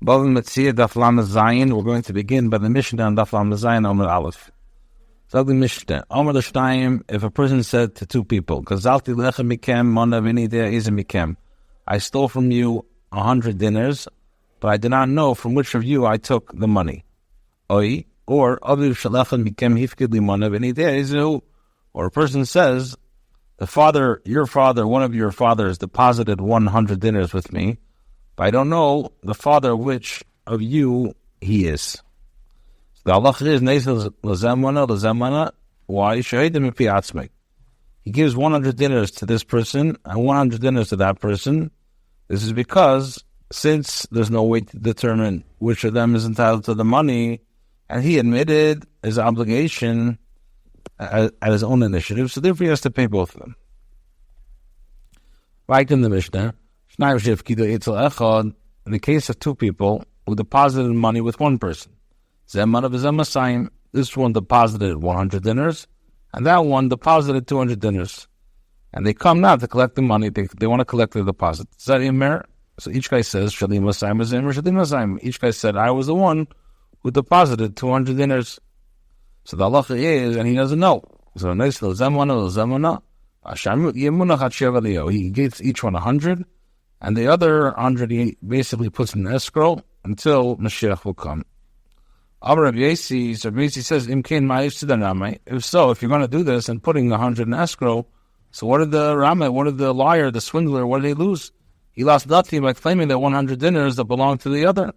Bava Metziah Daf. We're going to begin by the Mishnah on daf Omer Aleph. So the Mishnah, Omer L'Shtayim, if a person said to two people, Gazalti lechem mikem, mana v'nidea izem mikem. I stole from you 100 dinners, but I did not know from which of you I took the money. Oi, or Aviv shalechem mikem hifkid li mana v'nidea izu. Or a person says, your father, one of your fathers deposited 100 dinners with me, but I don't know the father which of you he is. So the halacha is neisel l'zemana. Why? Shahidim mipi atzmei. He gives 100 dinners to this person and 100 dinners to that person. This is because since there's no way to determine which of them is entitled to the money, and he admitted his obligation at his own initiative, so therefore he has to pay both of them. Right in the Mishnah, in the case of two people who deposited money with one person, this one deposited 100 dinners, and that one deposited 200 dinners. And they come now to collect the money, they want to collect the deposit. So each guy says, each guy said, I was the one who deposited 200 dinners. So the halacha is, and he doesn't know. So he gives each one 100, and the other 100 he basically puts in escrow until Mashiach will come. Rabbi S says, if so, if you're going to do this and putting 100 in escrow, so what did the liar, the swindler, what did he lose? He lost nothing by claiming that 100 dinners that belong to the other.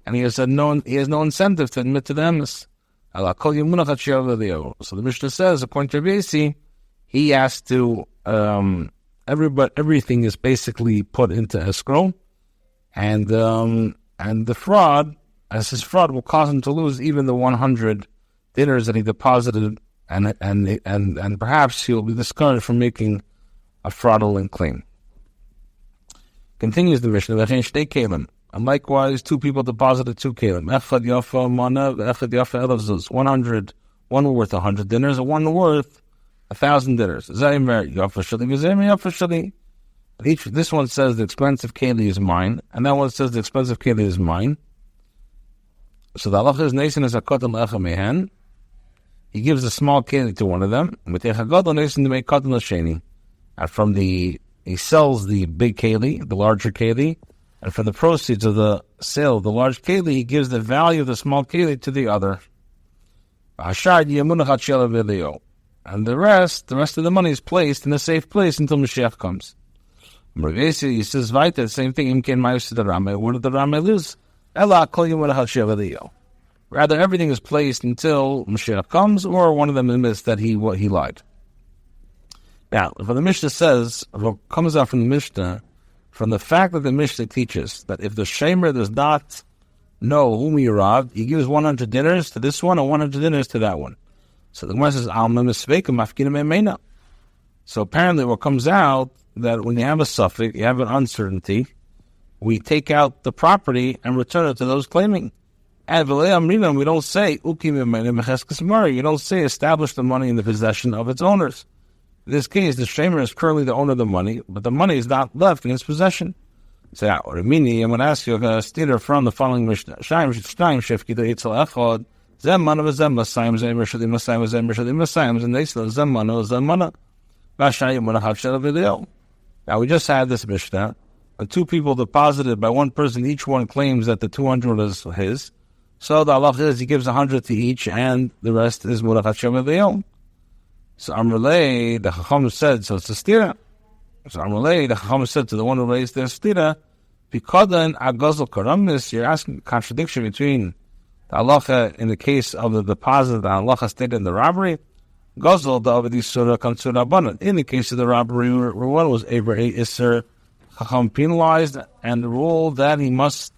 And he has no incentive to admit to them. So the Mishnah says, according to Rabbi S, he has to, everything is basically put into escrow, and the fraud, as his fraud will cause him to lose even the 100 dinners that he deposited, and perhaps he'll be discouraged from making a fraudulent claim. Continues the Mishnah, and likewise, two people deposited 2 kelim. Echad yafa mana, echad yafa elazuz. 100, one worth 100 dinners, and one worth 1,000 dinners. Zaymer yafa shali, v'zaymer yafa shali. This one says the expensive keli is mine, and that one says the expensive keli is mine. So the halacha is neisen is hakotan lecha mehen. He gives a small keli to one of them. And he sells the big keli, the larger keli. And for the proceeds of the sale of the large keli, he gives the value of the small keli to the other. And the rest of the money is placed in a safe place until Mashiach comes. He says, the same thing. What did the Rama lose? Rather, everything is placed until Mashiach comes, or one of them admits that he lied. Now, for the Mishnah says, what comes out from the Mishnah, from the fact that the Mishnah teaches that if the shamer does not know whom he robbed, he gives 100 dinners to this one and 100 dinners to that one. So the Gemara says, so apparently what comes out, that when you have a suffix, you have an uncertainty, we take out the property and return it to those claiming. And we don't say, you don't say establish the money in the possession of its owners. In this case, the shamer is currently the owner of the money, but the money is not left in his possession. So, I'm going to ask you a stater from the following Mishnah. Now, we just had this Mishnah. Two people deposited by one person, each one claims that the 200 is his. So the halacha is he gives 100 to each, and the rest is Murachat Shem Le'il. So Amrulay, the Chacham said, so it's a stira. So Amrulay, the Chacham said to the one who raised their stira, Pikodan Agazal Karamis, you're asking a contradiction between the halacha in the case of the deposit, the halacha stated in the robbery. Gazal, the Avadi Surah, Kansura Abanat. In the case of the robbery, where one was Abraham Isser, Chacham penalized and ruled that he must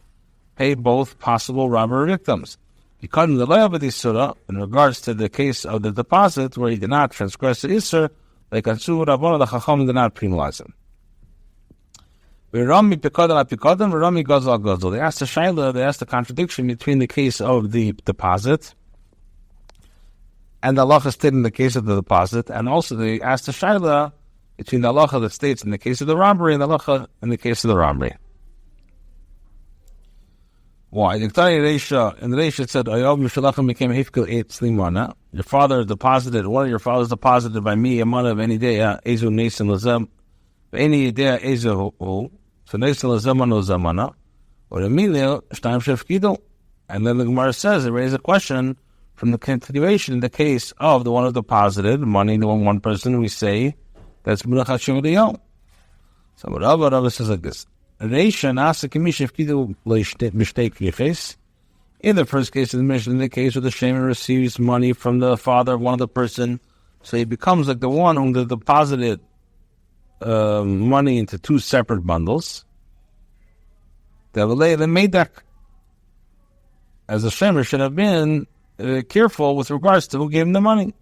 pay both possible robbery victims. Because in the Avadi Surah, in regards to the case of the deposit, where he did not transgress the Isser, like Kansura Abanat, the Chacham did not penalize him. They asked the Shaila, they asked the contradiction between the case of the deposit and the halacha stated in the case of the deposit, and also they asked the Shaila between the halacha that states in the case of the robbery and the halacha in the case of the robbery. Why? In the Reisha it said, your father deposited, one of your fathers deposited by me a money of any day, Ezu Nesan Lazem, any day Ezu, so Nesan Lazemano Zamana, or Emilio, Shtaim Shefkido. And then the Gemara says, it raises a question from the continuation in the case of the one who deposited money to one person, we say that's Munach Hashem Liyom. So Rabbi says like this. In the first case of the Mishnah, in the case where the shaman receives money from the father of one of the person, so he becomes like the one whom they deposited money into two separate bundles. They made that, as the shaman should have been careful with regards to who gave him the money.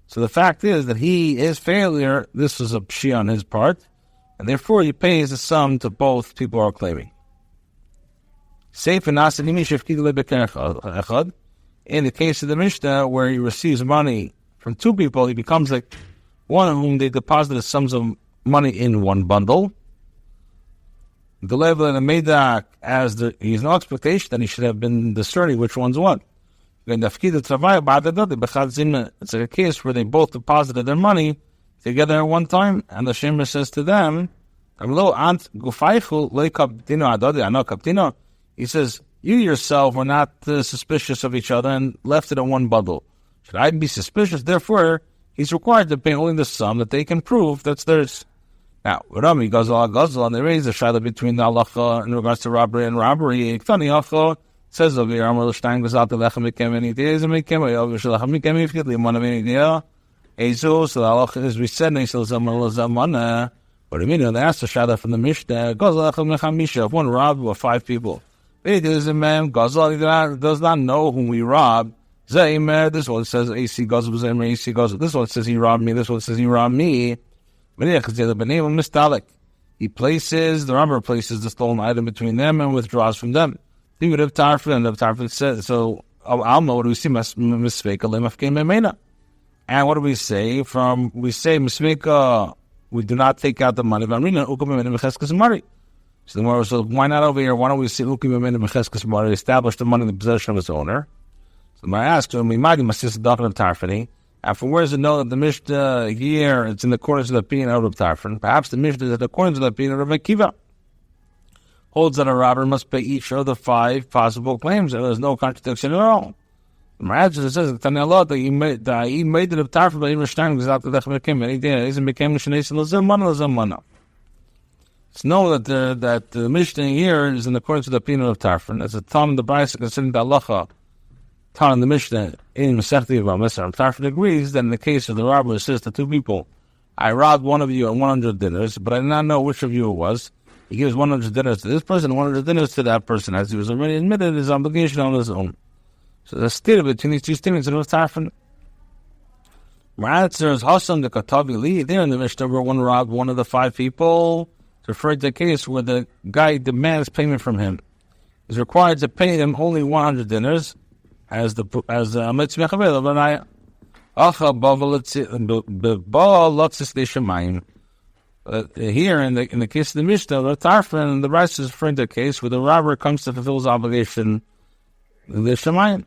So the fact is that his failure, this was a pshi on his part, and therefore he pays the sum to both people who are claiming. In the case of the Mishnah, where he receives money from two people, he becomes like one of whom they deposited sums of money in one bundle. The level of the Meidak, he has no expectation that he should have been discerning which one's what. It's like a case where they both deposited their money together at one time, and the Shemer says to them, he says, you yourself were not suspicious of each other and left it in one bundle. Should I be suspicious? Therefore, he's required to pay only the sum that they can prove that's theirs. Now, Rami Gazal, and they raise the shaila between the halacha in regards to robbery and robbery. Says over here, as we said, but they asked the Shada from the Mishnah, if one robbed with 5 people, he does not know whom we robbed. This one says AC Gazal, AC Gazal. This one says he robbed me. This one says he robbed me. The robber places the stolen item between them and withdraws from them. He would have Tarfin, and the Tarfin says, so Alma, what do we see? And what do we say? We say, we do not take out the money. So why not over here? Why don't we see establish the money in the possession of its owner? So I asked him, and from where does it know that the Mishnah here, it's in accordance with the opinion of Rabbi Tarfon? Perhaps the Mishnah is in accordance with the opinion of Rabbi Kiva. Holds that a robber must pay each of the 5 possible claims, and there's no contradiction at all. The Maraj says that he made it of Tarfon, but he was standing without the Lechem any day. He became Shanais. It's known that the Mishnah here is in accordance with the opinion of Tarfon. As a Tom in the Brisa considering the halacha, Tom in the Mishnah in Mesechta Bava Metziah, Tarfon agrees that in the case of the robber, it says to 2 people, I robbed one of you at 100 dinnars, but I did not know which of you it was. He gives 100 dinnars to this person, 100 dinners to that person, as he was already admitted his obligation on his own. So the state between these 2 statements, it was Tarfon. Answer is Hassam the Katavi Li. There in the Mishnah where one robbed one of the 5 people, it's referred to a case where the guy demands payment from him. He's required to pay him only 100 dinners, as Meciah Daf. Here, in the case of the Mishnah, the Tarfon, the Brisa is referring to a case where the robber comes to fulfill his obligation, the Shemayim.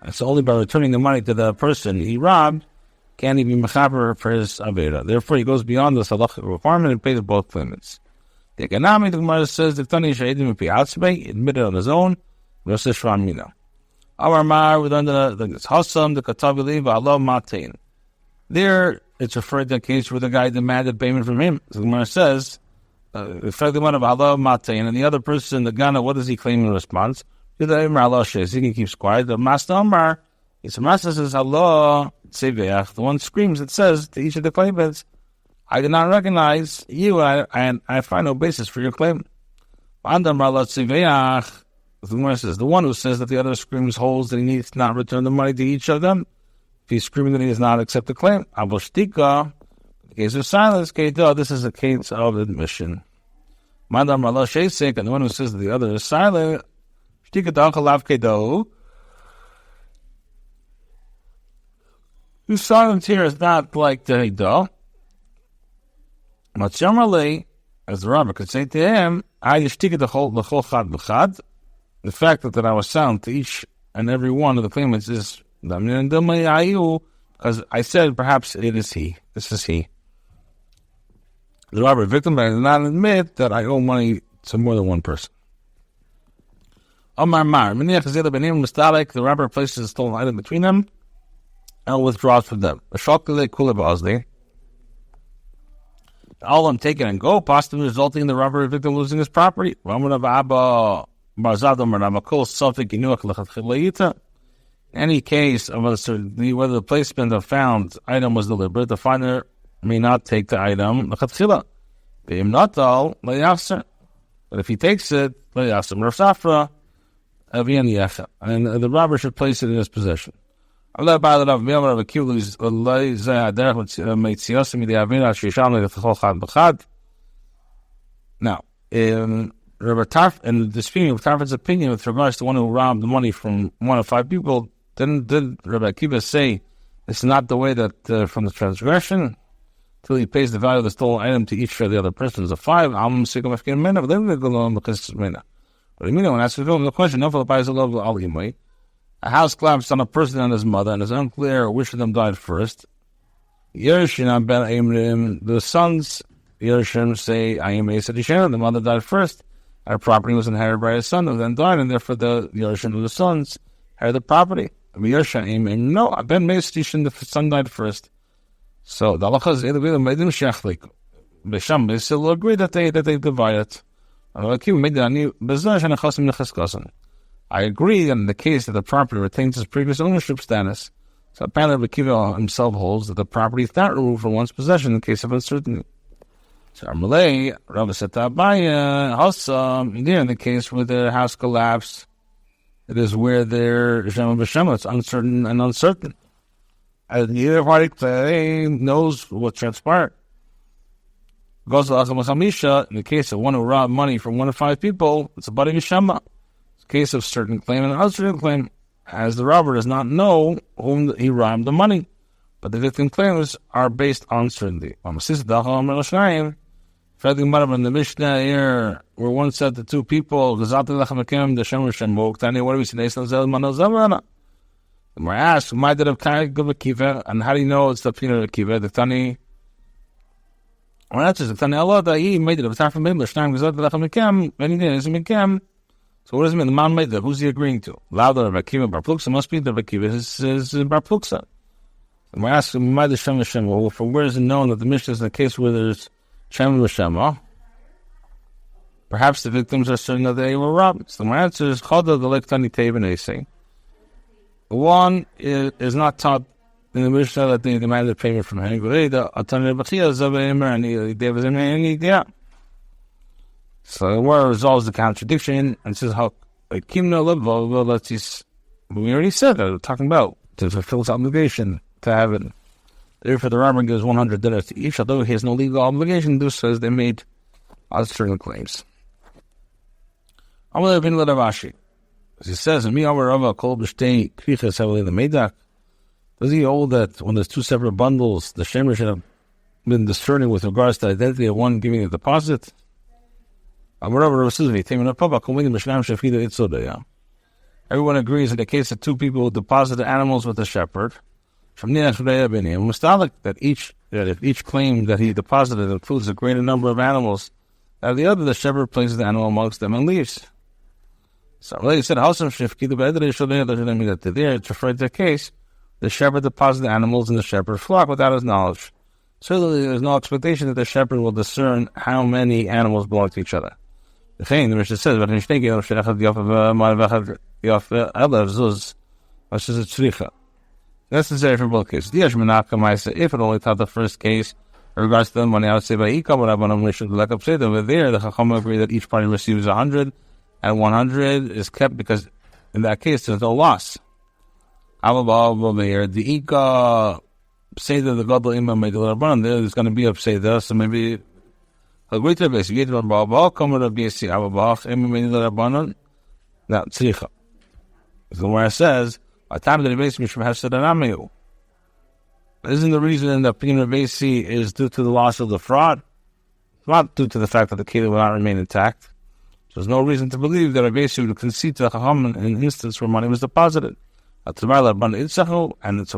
It's only by returning the money to the person he robbed can he be mechaber for his avera. Therefore, he goes beyond the halachic requirement and pays both claimants. The economic, the Gemara says, the Tani Shahidim admitted on his own, Rosh Shramina. Our Mar, we learned the Hassam, the Katavili, Allah Matain. There, it's referred to a case where the guy demanded payment from him. So the Gemara says, the one of Allah Matain, and the other person, the Gana, what does he claim in response? He keeps quiet. The Master Amar, the Master says, Allah Tzeveach, the one screams, it says to each of the claimants, I do not recognize you, and I find no basis for your claim. Andam Allah Tzeveach, the Gemara says, the one who says that the other screams holds that he needs to not return the money to each of them. If he's screaming that he does not accept the claim, Aboshtika, the case of silence, this is a case of admission. Mandam Allah Shesek, and the one who says that the other is silent, Shtika Dankalav Kedo. The silence here is not like the Hidah. Matchamalei, as the rabbi could say to him, I Shtika the whole Chad B'chad. the fact that I was silent to each and every one of the claimants is because I said perhaps it is he. This is he. The robber victim, but I did not admit that I owe money to more than one person. The robber places a stolen item between them and withdraws from them. All of them take it and go, possibly resulting in the robber victim losing his property. Any case of uncertainty whether the placement of found item was deliberate, the finder may not take the item. But if he takes it, and the robber should place it in his possession. Now, in disputing with Tarfon's opinion with regards to one who robbed the money from one of five people, did Rabbi Akiva say it's not the way that from the transgression till he pays the value of the stolen item to each of the other persons of five? But when asked the question, a house collapsed on a person and his mother, and it's unclear which of them died first. The sons Yerushin say, the mother died first. Her property was inherited by his son, who then died, and therefore the Yerushin of the sons inherited the property. No, the son died first. So the halacha is they still agree that they divide it. I agree in the case that the property retains its previous ownership status. So apparently Rabbi Akiva himself holds that the property is not removed from one's possession in case of uncertainty. So Amalei, Rabbi said to Abaya, there in the case where the house collapsed, it is where their Shema B'Shema, it's uncertain and uncertain. And neither party knows what transpired. Goes to Acham in the case of one who robbed money from one of five people, it's a Badi B'Shema. It's a case of certain claim and uncertain claim, as the robber does not know whom he robbed the money. But the victim claims are based on certainty. In the Mishnah here, where one said to two people, what do we say? The Gemara asks, why did Akiva, and how do you know it's the opinion of Akiva? The Tani, or answers the Tani Allah that he made it of Tafim Bim, Shnayim Gazat Lechem and he didn't Mikem. So what does it mean? The man made that. Who's he agreeing to? Louder of Akiva Bar Pluksa must be the Akiva is Bar Pluksa. And we're asking, why the Shem Hashem? Well, from where is it known that the Mishnah is in a case where there's Shem Hashem? Perhaps the victims are certain that they were robbed. So my answer is Chada the Lektani Tevin Esei. One is not taught in the Mishnah that they demanded payment from him. So the word resolves the contradiction and says how we already said that we're talking about to fulfill his obligation to have it. Therefore the robber gives 100 dinars to each, although he has no legal obligation to do so, as they made certain claims. As he says, does he hold that when there's two separate bundles, the shemer should have been discerning with regards to the identity of one giving a deposit? Everyone agrees in the case of two people who deposited animals with a shepherd, that if each claim that he deposited includes a greater number of animals, and the other, the shepherd places the animal amongst them and leaves. So he said, it's referred to the case, the shepherd deposited animals in the shepherd's flock without his knowledge. Certainly there is no expectation that the shepherd will discern how many animals belong to each other. The thing, the Mishnah says, necessary for both cases. If it only taught the first case, in regards to the money, I would say by over there, the Chacham agree that each party receives 100, and 100 is kept because in that case there's no loss. The Ika Seder, the Gadol Imam made the Rabbanan, there's going to be a Seder, so maybe a greater base. You get one Baal, come with a BSC, Abba, Imam made the Rabbanan. Now, Tzricha. So where it says, by the time that the base Mishra has said an Amiyu. Isn't the reason that opinion of BSC is due to the loss of the fraud? It's not due to the fact that the Keilah will not remain intact. There's no reason to believe that Rabbi S would concede to the Chacham in an instance where money was deposited. And it's